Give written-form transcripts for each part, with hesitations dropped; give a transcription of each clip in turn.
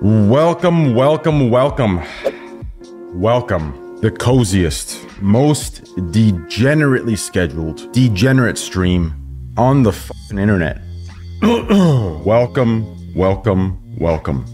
Welcome, welcome, welcome. Welcome. The coziest, most degenerately scheduled, degenerate stream on the fucking internet. Welcome, welcome, welcome.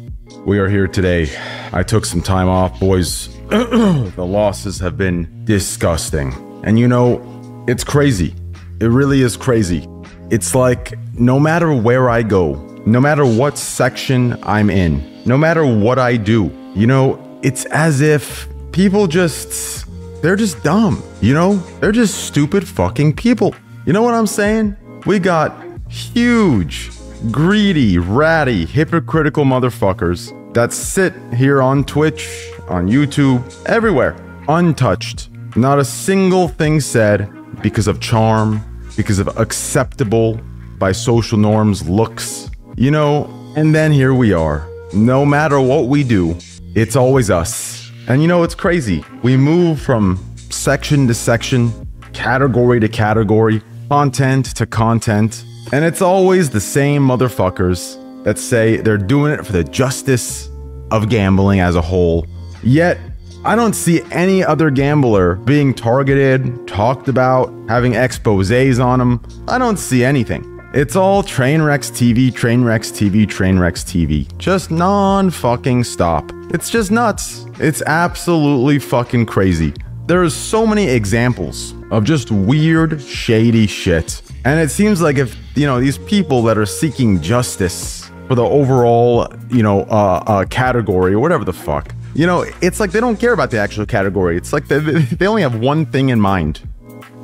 We are here today. I took some time off, boys. The losses have been disgusting. And you know, it's crazy. It really is crazy. It's like, no matter where I go, no matter what section I'm in, no matter what I do, you know, it's as if people they're just dumb, you know? They're just stupid fucking people. You know what I'm saying? We got huge, greedy, ratty, hypocritical motherfuckers that sit here on Twitch, on YouTube, everywhere, untouched. Not a single thing said because of charm, because of acceptable by social norms looks, you know? And then here we are. No matter what we do, it's always us. And you know, it's crazy. We move from section to section, category to category, content to content, and it's always the same motherfuckers that say they're doing it for the justice of gambling as a whole. Yet, I don't see any other gambler being targeted, talked about, having exposés on them. I don't see anything. It's all Trainwreckstv, Trainwreckstv, Trainwreckstv. Just non-fucking stop. It's just nuts. It's absolutely fucking crazy. There's so many examples of just weird, shady shit. And it seems like if, you know, these people that are seeking justice for the overall, you know, category or whatever the fuck, you know, it's like they don't care about the actual category. It's like they only have one thing in mind.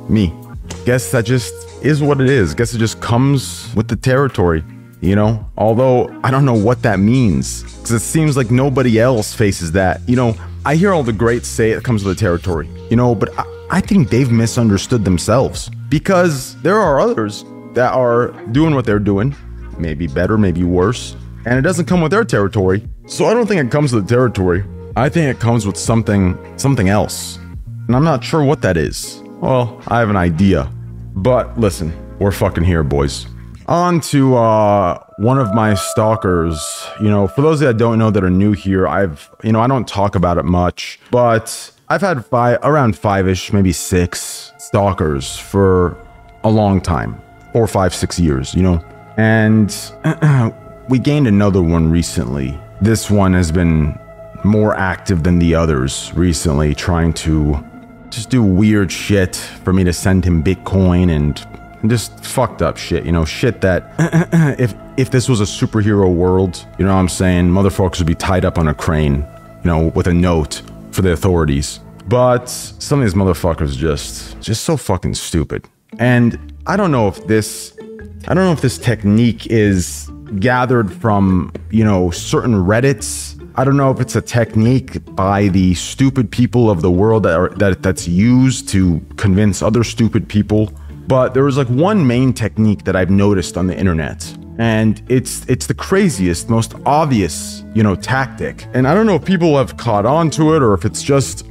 Me. Guess that just is what it is. Guess it just comes with the territory, you know? Although, I don't know what that means. Because it seems like nobody else faces that. You know, I hear all the greats say it comes with the territory, you know, but I think they've misunderstood themselves. Because there are others that are doing what they're doing. Maybe better, maybe worse. And it doesn't come with their territory. So I don't think it comes with the territory. I think it comes with something else. And I'm not sure what that is. Well, I have an idea. But listen, we're fucking here, boys. On to one of my stalkers. You know, for those that don't know that are new here, I don't talk about it much, but I've had around five-ish, maybe six stalkers for a long time, 4, 5, 6 years, you know? And we gained another one recently. This one has been more active than the others recently, trying to just do weird shit for me to send him Bitcoin and just fucked up shit, you know, shit that if this was a superhero world, you know what I'm saying, motherfuckers would be tied up on a crane, you know, with a note for the authorities. But some of these motherfuckers just so fucking stupid. And I don't know if this technique is gathered from, you know, certain Reddits. I don't know if it's a technique by the stupid people of the world that's used to convince other stupid people. But there was like one main technique that I've noticed on the internet. And it's the craziest, most obvious, you know, tactic. And I don't know if people have caught on to it or if it's just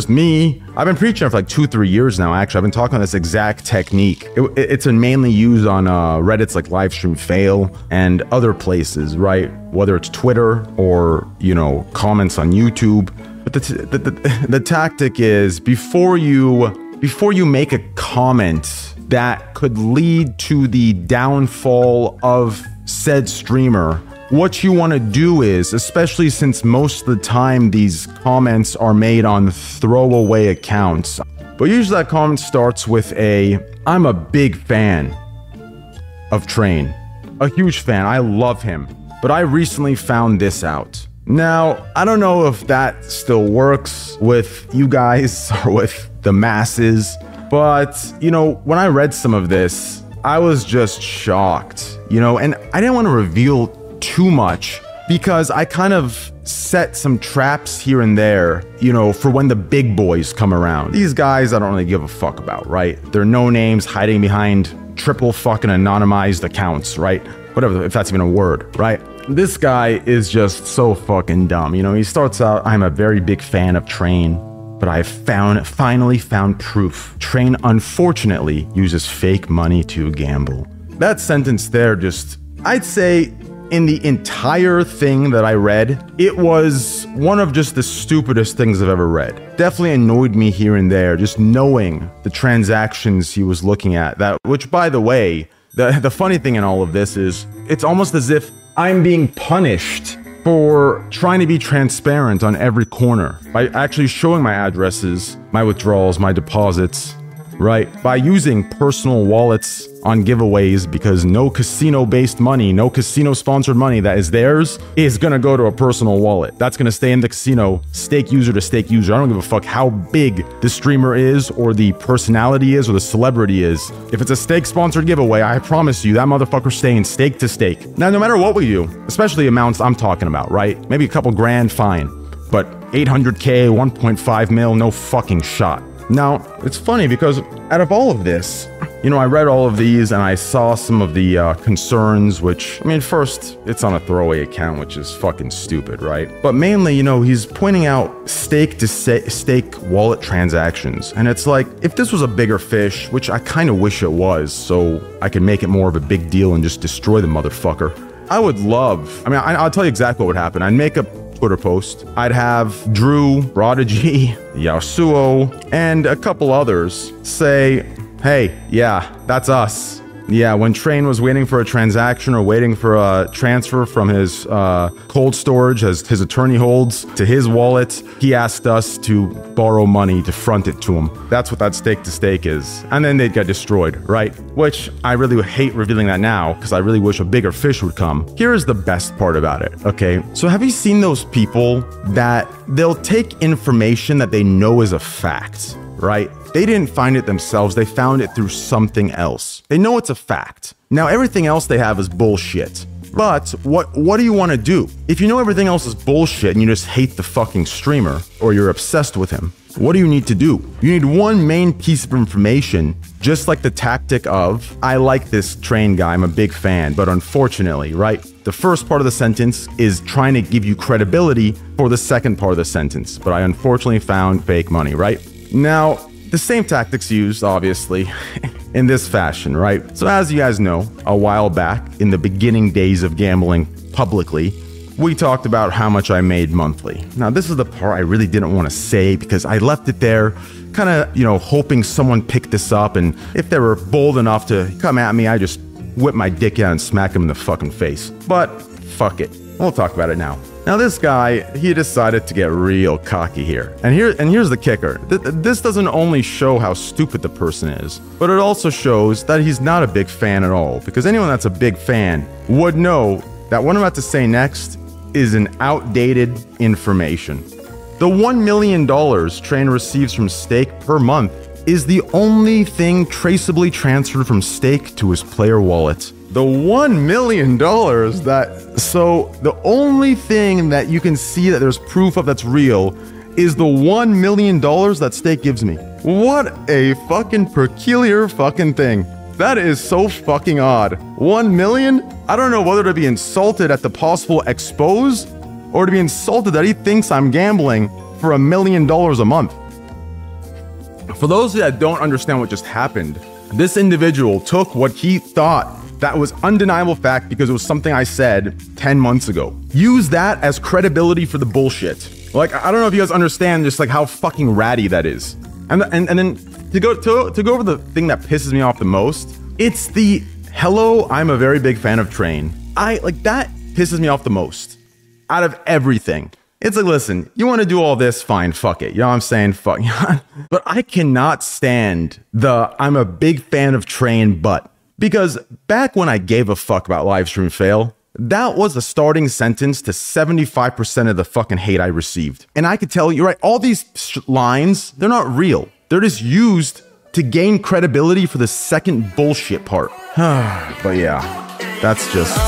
me. I've been preaching it for like 2-3 years now, actually. I've been talking about this exact technique. It's mainly used on Reddit's like Livestream Fail and other places, right? Whether it's Twitter or, you know, comments on YouTube. But the tactic is before you make a comment that could lead to the downfall of said streamer, what you want to do is, especially since most of the time these comments are made on throwaway accounts, but usually that comment starts with I'm a big fan of Train. A huge fan. I love him. But I recently found this out. Now, I don't know if that still works with you guys or with the masses, but, you know, when I read some of this, I was just shocked, you know, and I didn't want to reveal too much because I kind of set some traps here and there, you know, for when the big boys come around. These guys I don't really give a fuck about, right? They're no names hiding behind triple fucking anonymized accounts, right? Whatever, if that's even a word, right? This guy is just so fucking dumb. You know, he starts out, I'm a very big fan of Train, but I've finally found proof. Train unfortunately uses fake money to gamble. That sentence there just, I'd say in the entire thing that I read, it was one of just the stupidest things I've ever read. Definitely annoyed me here and there, just knowing the transactions he was looking at. That, which, by the way, the funny thing in all of this is, it's almost as if I'm being punished for trying to be transparent on every corner by actually showing my addresses, my withdrawals, my deposits, right? By using personal wallets on giveaways, because no casino-based money, no casino-sponsored money that is theirs is gonna go to a personal wallet. That's gonna stay in the casino, stake user to stake user. I don't give a fuck how big the streamer is, or the personality is, or the celebrity is. If it's a stake-sponsored giveaway, I promise you that motherfucker's staying stake to stake. Now, no matter what we do, especially amounts I'm talking about, right? Maybe a couple grand, fine. But 800K, 1.5 mil, no fucking shot. Now, it's funny because out of all of this, you know, I read all of these and I saw some of the concerns, which, I mean, first, it's on a throwaway account, which is fucking stupid, right? But mainly, you know, he's pointing out stake to stake wallet transactions. And it's like, if this was a bigger fish, which I kind of wish it was, so I could make it more of a big deal and just destroy the motherfucker, I would love, I mean, I'll tell you exactly what would happen. I'd make a Twitter post. I'd have Drew, Prodigy, Yasuo, and a couple others say, hey, yeah, that's us. Yeah, when Train was waiting for a transaction or waiting for a transfer from his cold storage as his attorney holds to his wallet, he asked us to borrow money to front it to him. That's what that stake to stake is. And then they'd get destroyed, right? Which I really hate revealing that now because I really wish a bigger fish would come. Here's the best part about it, okay? So have you seen those people that they'll take information that they know is a fact, right? They didn't find it themselves, they found it through something else. They know it's a fact. Now everything else they have is bullshit. But what do you want to do? If you know everything else is bullshit and you just hate the fucking streamer, or you're obsessed with him, what do you need to do? You need one main piece of information, just like the tactic of, I like this Train guy, I'm a big fan, but unfortunately, right? The first part of the sentence is trying to give you credibility for the second part of the sentence, but I unfortunately found fake money, right? Now, the same tactics used, obviously, in this fashion, right? So as you guys know, a while back, in the beginning days of gambling publicly, we talked about how much I made monthly. Now, this is the part I really didn't want to say because I left it there kind of, you know, hoping someone picked this up, and if they were bold enough to come at me, I just whip my dick out and smack him in the fucking face. But fuck it. We'll talk about it now. Now this guy, he decided to get real cocky here. And here's the kicker. This doesn't only show how stupid the person is, but it also shows that he's not a big fan at all. Because anyone that's a big fan would know that what I'm about to say next is an outdated information. The $1 million Train receives from stake per month is the only thing traceably transferred from stake to his player wallet. The $1 million so the only thing that you can see that there's proof of that's real is the $1 million that stake gives me. What a fucking peculiar fucking thing. That is so fucking odd. 1 million? I don't know whether to be insulted at the possible expose or to be insulted that he thinks I'm gambling for $1 million a month. For those that don't understand what just happened, this individual took what he thought that was undeniable fact because it was something I said 10 months ago. Use that as credibility for the bullshit. Like, I don't know if you guys understand just like how fucking ratty that is. And then to go over the thing that pisses me off the most, it's the hello, I'm a very big fan of Train. That pisses me off the most out of everything. It's like, listen, you want to do all this? Fine, fuck it. You know what I'm saying? Fuck. But I cannot stand the I'm a big fan of Train, but. Because back when I gave a fuck about livestream fail, that was the starting sentence to 75% of the fucking hate I received. And I could tell you, right, all these lines, they're not real. They're just used to gain credibility for the second bullshit part. But yeah, that's just...